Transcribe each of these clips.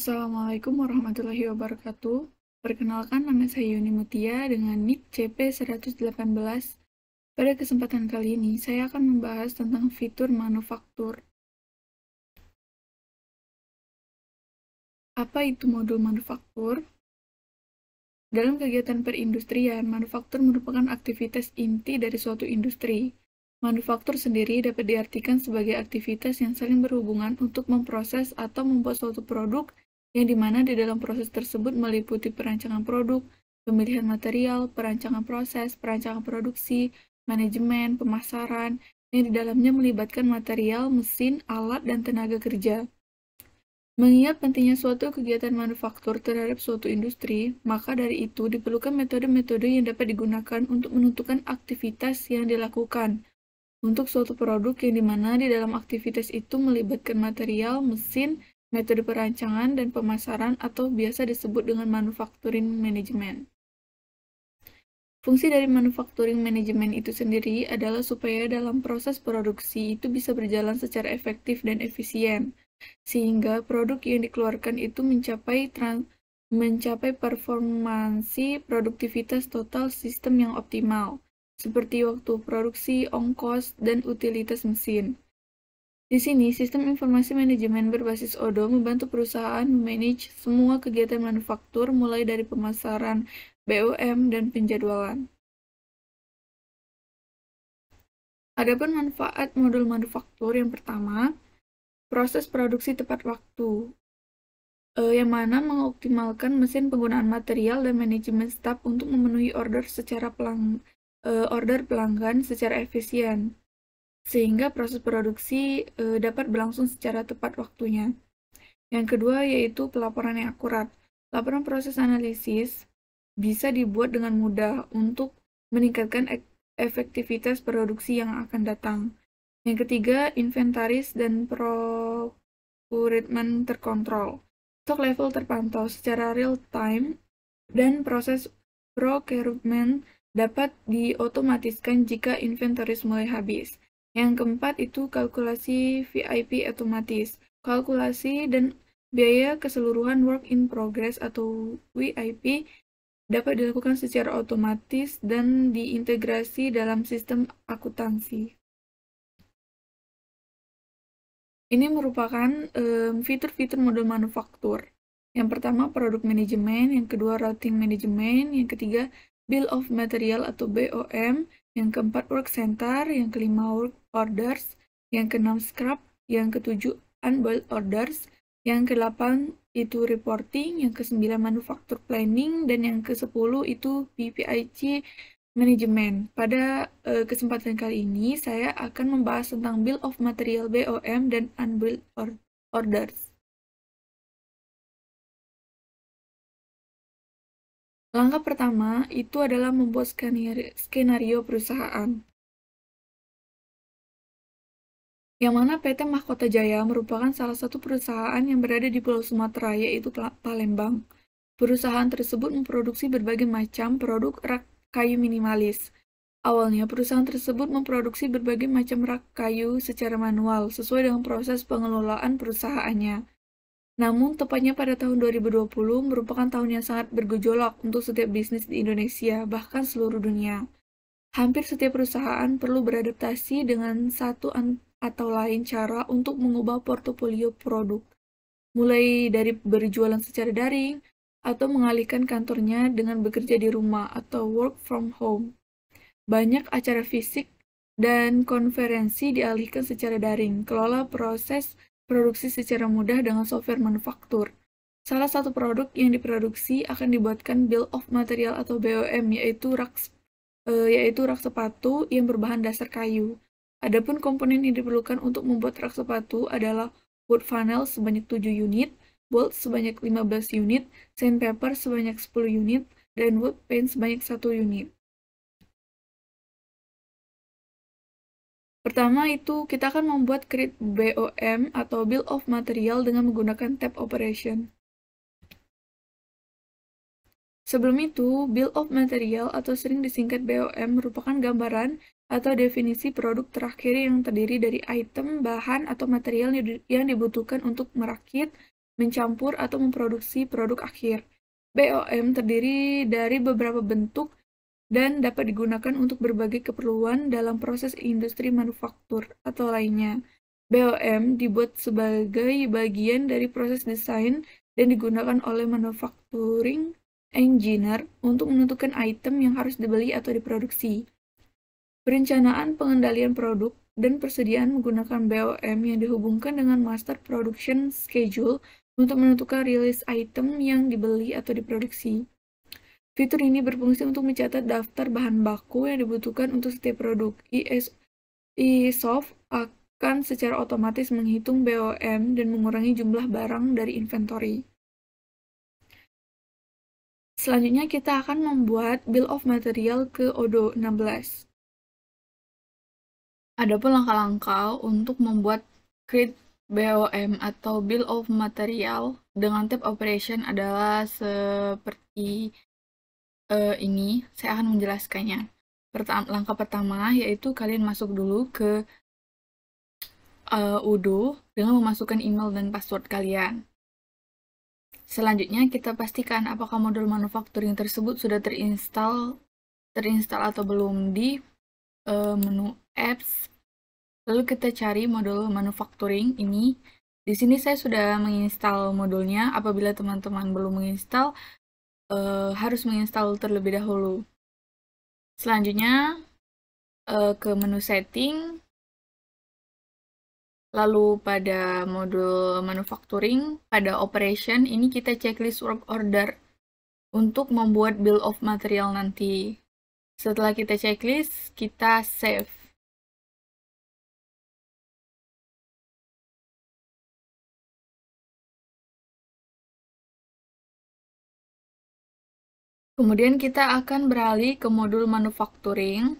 Assalamualaikum warahmatullahi wabarakatuh. Perkenalkan, nama saya Yuni Mutia dengan NIK CP118. Pada kesempatan kali ini, saya akan membahas tentang fitur manufaktur. Apa itu modul manufaktur? Dalam kegiatan perindustrian, manufaktur merupakan aktivitas inti dari suatu industri. Manufaktur sendiri dapat diartikan sebagai aktivitas yang saling berhubungan untuk memproses atau membuat suatu produk, yang dimana di dalam proses tersebut meliputi perancangan produk, pemilihan material, perancangan proses, perancangan produksi, manajemen, pemasaran, yang di dalamnya melibatkan material, mesin, alat, dan tenaga kerja. Mengingat pentingnya suatu kegiatan manufaktur terhadap suatu industri, maka dari itu diperlukan metode-metode yang dapat digunakan untuk menentukan aktivitas yang dilakukan untuk suatu produk, yang dimana di dalam aktivitas itu melibatkan material, mesin, metode perancangan, dan pemasaran, atau biasa disebut dengan manufacturing management. Fungsi dari manufacturing management itu sendiri adalah supaya dalam proses produksi itu bisa berjalan secara efektif dan efisien, sehingga produk yang dikeluarkan itu mencapai performansi produktivitas total sistem yang optimal, seperti waktu produksi, ongkos, dan utilitas mesin. Di sini, sistem informasi manajemen berbasis ODO membantu perusahaan memanage semua kegiatan manufaktur mulai dari pemasaran, BOM, dan penjadwalan. Adapun manfaat modul manufaktur yang pertama, proses produksi tepat waktu, yang mana mengoptimalkan mesin, penggunaan material, dan manajemen staf untuk memenuhi order pelanggan secara efisien, sehingga proses produksi dapat berlangsung secara tepat waktunya. Yang kedua yaitu pelaporan yang akurat. Laporan proses analisis bisa dibuat dengan mudah untuk meningkatkan efektivitas produksi yang akan datang. Yang ketiga, inventaris dan procurement terkontrol. Stok level terpantau secara real time dan proses procurement dapat diotomatiskan jika inventaris mulai habis. Yang keempat itu kalkulasi VIP otomatis. Kalkulasi dan biaya keseluruhan work in progress atau WIP dapat dilakukan secara otomatis dan diintegrasi dalam sistem akuntansi. Ini merupakan fitur-fitur modul manufaktur. Yang pertama, product management, yang kedua, routing management, yang ketiga, bill of material atau BOM, yang keempat, work center, yang kelima, work orders, yang keenam, scrap, yang ketujuh, unbilled orders, yang kedelapan itu reporting, yang kesembilan manufacture planning, dan yang ke-10 itu PPIC manajemen. Pada kesempatan kali ini, saya akan membahas tentang bill of material BOM dan unbilled orders. Langkah pertama itu adalah membuat skenario perusahaan, yang mana PT Mahkota Jaya merupakan salah satu perusahaan yang berada di Pulau Sumatera, yaitu Palembang. Perusahaan tersebut memproduksi berbagai macam produk rak kayu minimalis. Awalnya, perusahaan tersebut memproduksi berbagai macam rak kayu secara manual, sesuai dengan proses pengelolaan perusahaannya. Namun, tepatnya pada tahun 2020 merupakan tahun yang sangat bergejolak untuk setiap bisnis di Indonesia, bahkan seluruh dunia. Hampir setiap perusahaan perlu beradaptasi dengan satu atau lain cara untuk mengubah portofolio produk, mulai dari berjualan secara daring, atau mengalihkan kantornya dengan bekerja di rumah atau work from home. Banyak acara fisik dan konferensi dialihkan secara daring. Kelola proses produksi secara mudah dengan software manufaktur. Salah satu produk yang diproduksi akan dibuatkan bill of material atau BOM, yaitu rak sepatu yang berbahan dasar kayu. Adapun komponen yang diperlukan untuk membuat rak sepatu adalah wood funnel sebanyak 7 unit, bolt sebanyak 15 unit, sandpaper sebanyak 10 unit, dan wood paint sebanyak 1 unit. Pertama itu, kita akan membuat create BOM atau Bill of Material dengan menggunakan tab Operation. Sebelum itu, Bill of Material atau sering disingkat BOM merupakan gambaran atau definisi produk terakhir yang terdiri dari item, bahan, atau material yang dibutuhkan untuk merakit, mencampur atau memproduksi produk akhir. BOM terdiri dari beberapa bentuk dan dapat digunakan untuk berbagai keperluan dalam proses industri manufaktur atau lainnya. BOM dibuat sebagai bagian dari proses desain dan digunakan oleh manufacturing engineer untuk menentukan item yang harus dibeli atau diproduksi. Perencanaan pengendalian produk dan persediaan menggunakan BOM yang dihubungkan dengan Master Production Schedule untuk menentukan rilis item yang dibeli atau diproduksi. Fitur ini berfungsi untuk mencatat daftar bahan baku yang dibutuhkan untuk setiap produk. eSoft akan secara otomatis menghitung BOM dan mengurangi jumlah barang dari inventory. Selanjutnya kita akan membuat Bill of Material ke Odoo 16. Adapun langkah-langkah untuk membuat create BOM atau Bill of Material dengan tab operation adalah seperti ini. Saya akan menjelaskannya. Langkah pertama yaitu kalian masuk dulu ke Odoo dengan memasukkan email dan password kalian. Selanjutnya kita pastikan apakah modul manufacturing tersebut sudah terinstall atau belum di menu apps. Lalu kita cari modul manufacturing ini. Di sini saya sudah menginstal modulnya. Apabila teman-teman belum menginstal, harus menginstal terlebih dahulu. Selanjutnya ke menu setting. Lalu pada modul manufacturing, pada operation ini kita checklist work order untuk membuat bill of material nanti. Setelah kita checklist, kita save. Kemudian kita akan beralih ke modul manufacturing.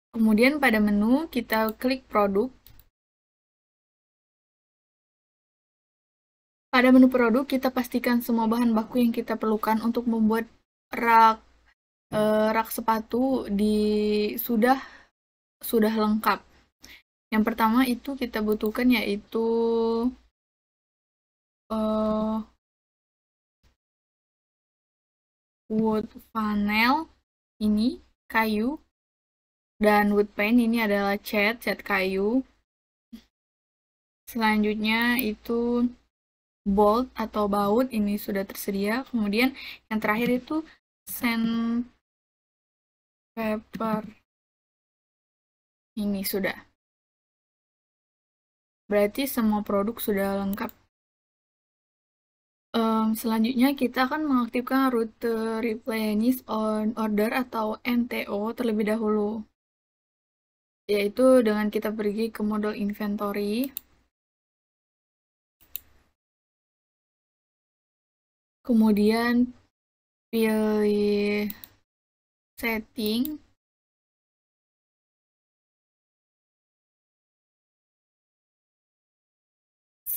Kemudian pada menu kita klik produk. Pada menu produk kita pastikan semua bahan baku yang kita perlukan untuk membuat rak sepatu sudah lengkap. Yang pertama itu kita butuhkan yaitu wood panel, ini kayu, dan wood pane ini adalah cat kayu. Selanjutnya itu bolt atau baut, ini sudah tersedia. Kemudian yang terakhir itu sandpaper, ini sudah. Berarti semua produk sudah lengkap. Selanjutnya kita akan mengaktifkan rute replenish on order atau MTO terlebih dahulu, yaitu dengan kita pergi ke modul inventory. Kemudian pilih setting.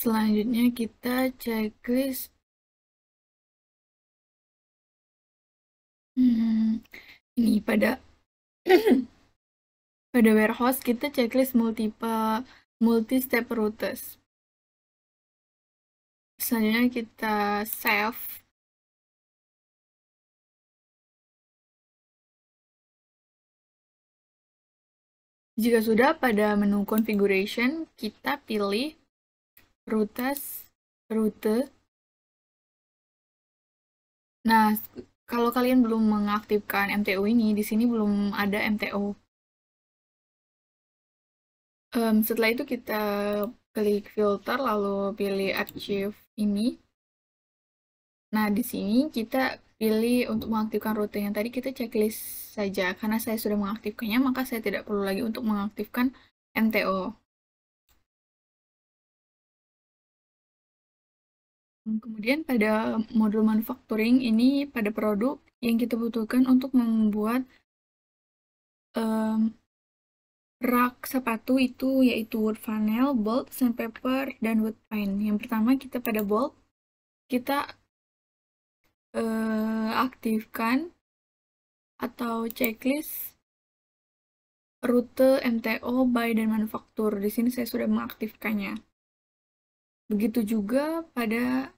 Selanjutnya kita checklist. Ini pada pada warehouse kita checklist multi-step routes. Selanjutnya kita save. Jika sudah, pada menu configuration kita pilih rute. Nah, kalau kalian belum mengaktifkan MTO ini, di sini belum ada MTO. Setelah itu kita klik filter, lalu pilih archive ini. Nah, di sini kita pilih untuk mengaktifkan rute yang tadi kita checklist saja. Karena saya sudah mengaktifkannya, maka saya tidak perlu lagi untuk mengaktifkan MTO. Kemudian pada modul manufacturing ini, pada produk yang kita butuhkan untuk membuat rak sepatu itu yaitu wood panel, bolt, sandpaper, dan wood pane. Yang pertama kita pada bolt, kita aktifkan atau checklist rute MTO, buy, dan manufaktur. Di sini saya sudah mengaktifkannya. Begitu juga pada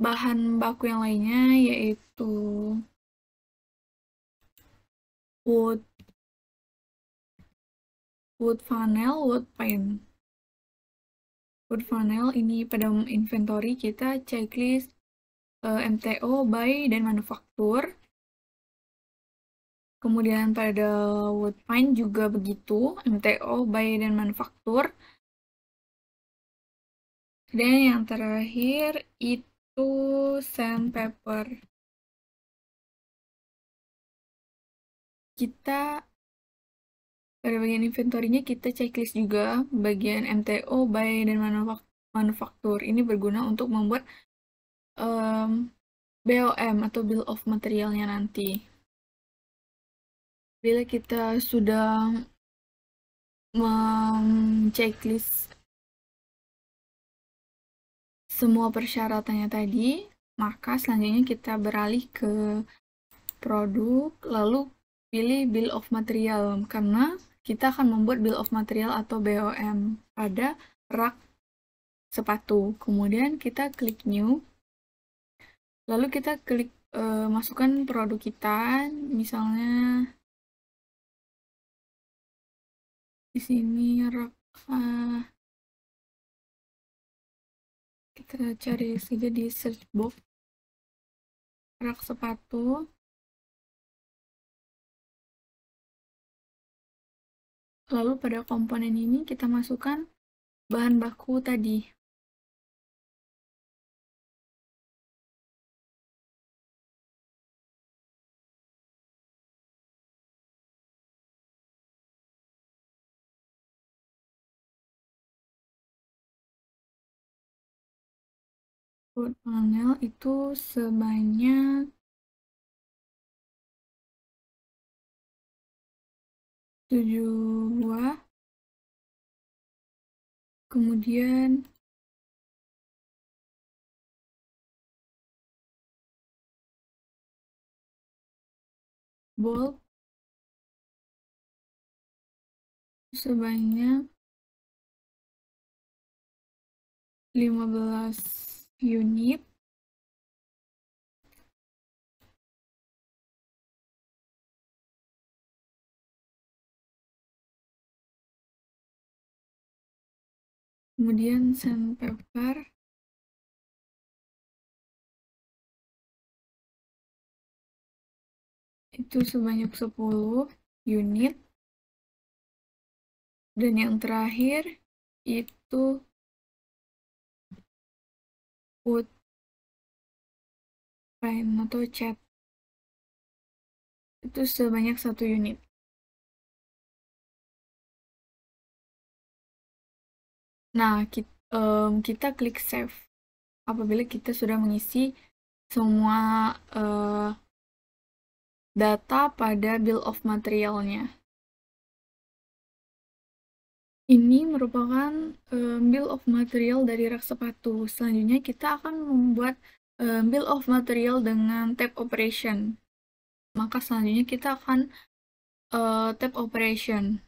bahan baku yang lainnya, yaitu wood, funnel, wood paint. Wood funnel ini pada inventory kita checklist MTO, buy, dan manufaktur. Kemudian pada wood pine juga begitu, MTO, buy, dan manufaktur. Dan yang terakhir itu sandpaper. Kita pada bagian inventory-nya kita checklist juga bagian MTO, buy, dan manufaktur. Ini berguna untuk membuat BOM atau Bill of Materialnya nanti. Bila kita sudah checklist semua persyaratannya tadi, maka selanjutnya kita beralih ke produk, lalu pilih Bill of Material, karena kita akan membuat Bill of Material atau BOM pada rak sepatu. Kemudian kita klik New, lalu kita klik masukkan produk kita, misalnya di sini rak, kita cari saja di search box rak sepatu. Lalu pada komponen ini kita masukkan bahan baku tadi. Wood panel itu sebanyak 7 buah. Kemudian bolt sebanyak 15 unit. Kemudian sandpaper itu sebanyak 10 unit. Dan yang terakhir itu wood paint atau cat, itu sebanyak 1 unit. Nah, kita klik save apabila kita sudah mengisi semua data pada bill of materialnya. Ini merupakan bill of material dari rak sepatu. Selanjutnya kita akan membuat bill of material dengan tab operation. Maka selanjutnya kita akan tab operation.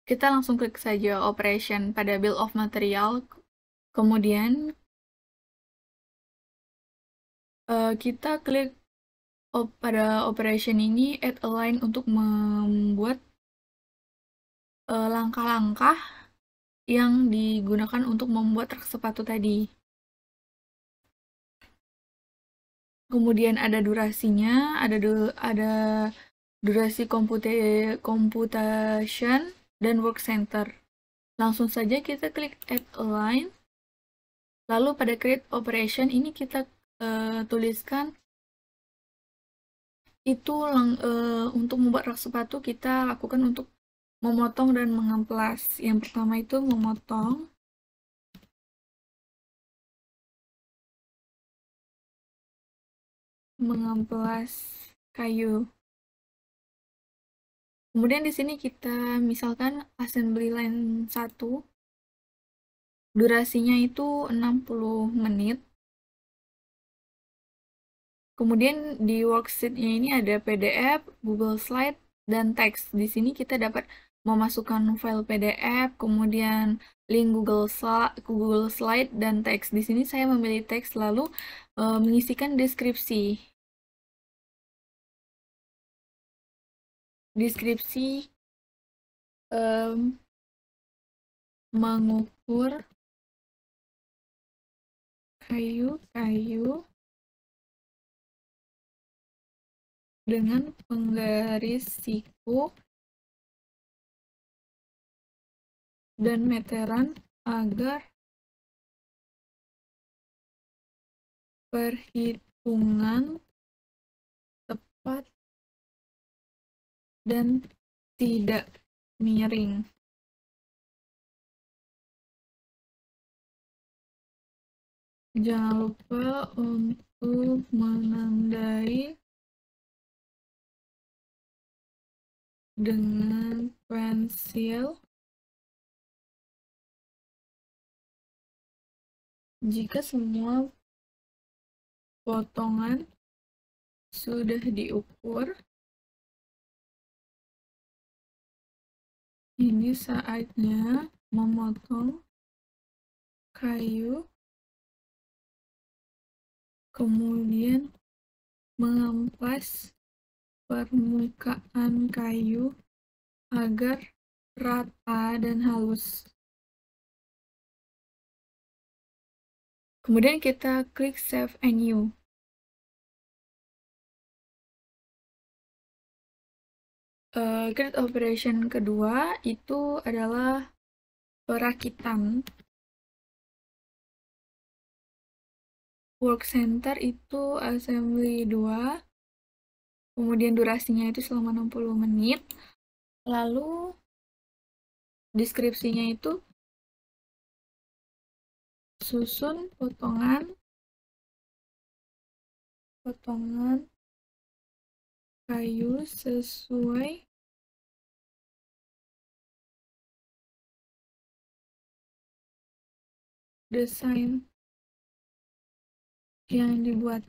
Kita langsung klik saja operation pada bill of material. Kemudian kita klik pada operation ini add a line untuk membuat langkah-langkah yang digunakan untuk membuat rak sepatu tadi. Kemudian ada durasinya, ada durasi computation dan work center. Langsung saja kita klik add a line. Lalu pada create operation ini kita tuliskan itu untuk membuat rak sepatu kita lakukan untuk memotong dan mengamplas. Yang pertama itu mengamplas kayu. Kemudian di sini kita misalkan assembly line 1, durasinya itu 60 menit. Kemudian di worksheet-nya ini ada PDF, Google Slide, dan teks. Di sini kita dapat memasukkan file PDF, kemudian link Google Slide, dan teks. Di sini saya memilih teks, lalu mengisikan deskripsi. Deskripsi mengukur kayu-kayu dengan penggaris siku dan meteran agar perhitungan tepat dan tidak miring. Jangan lupa untuk menandai dengan pensil jika semua potongan sudah diukur. Ini saatnya memotong kayu, kemudian mengamplas permukaan kayu agar rata dan halus. Kemudian kita klik Save and New. Grid operation kedua itu adalah perakitan. Work center itu assembly 2, kemudian durasinya itu selama 60 menit, lalu deskripsinya itu susun potongan kayu sesuai desain yang dibuat.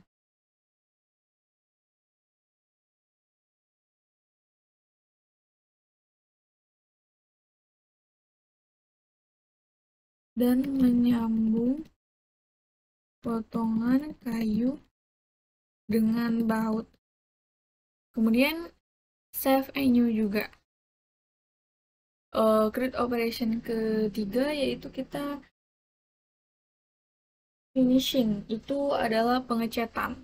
Dan menyambung potongan kayu dengan baut. Kemudian save and new juga. Grid operation ketiga yaitu kita finishing, itu adalah pengecatan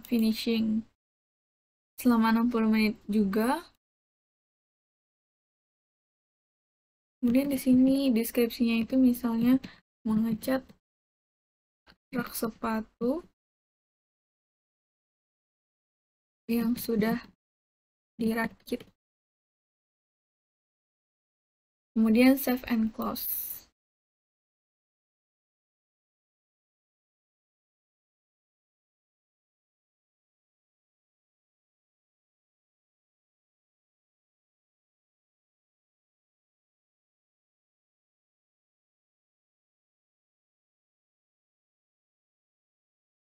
finishing selama 60 menit juga. Kemudian di sini deskripsinya itu misalnya mengecat rak sepatu yang sudah dirakit. Kemudian save and close.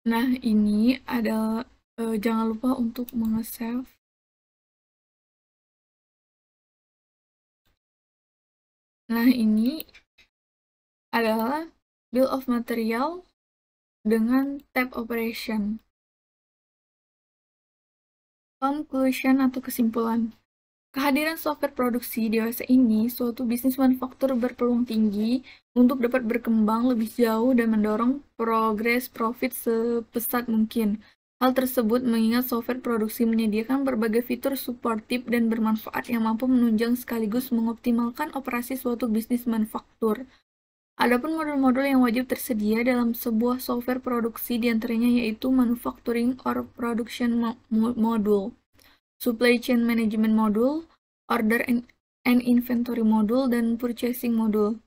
Nah, ini adalah jangan lupa untuk menge-save. Nah, ini adalah bill of material dengan tab operation. Conclusion atau kesimpulan. Kehadiran software produksi dewasa ini suatu bisnis manufaktur berpeluang tinggi untuk dapat berkembang lebih jauh dan mendorong progres profit sepesat mungkin. Hal tersebut mengingat software produksi menyediakan berbagai fitur suportif dan bermanfaat yang mampu menunjang sekaligus mengoptimalkan operasi suatu bisnis manufaktur. Adapun modul-modul yang wajib tersedia dalam sebuah software produksi diantaranya yaitu Manufacturing or Production Module, Supply Chain Management Module, Order and Inventory Module, dan Purchasing Module.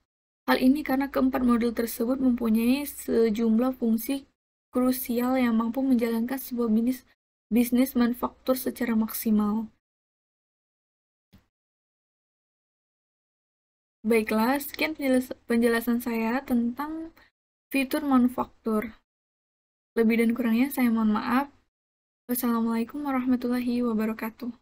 Hal ini karena keempat modul tersebut mempunyai sejumlah fungsi krusial yang mampu menjalankan sebuah bisnis manufaktur secara maksimal. Baiklah, sekian penjelasan saya tentang fitur manufaktur. Lebih dan kurangnya saya mohon maaf. Wassalamualaikum warahmatullahi wabarakatuh.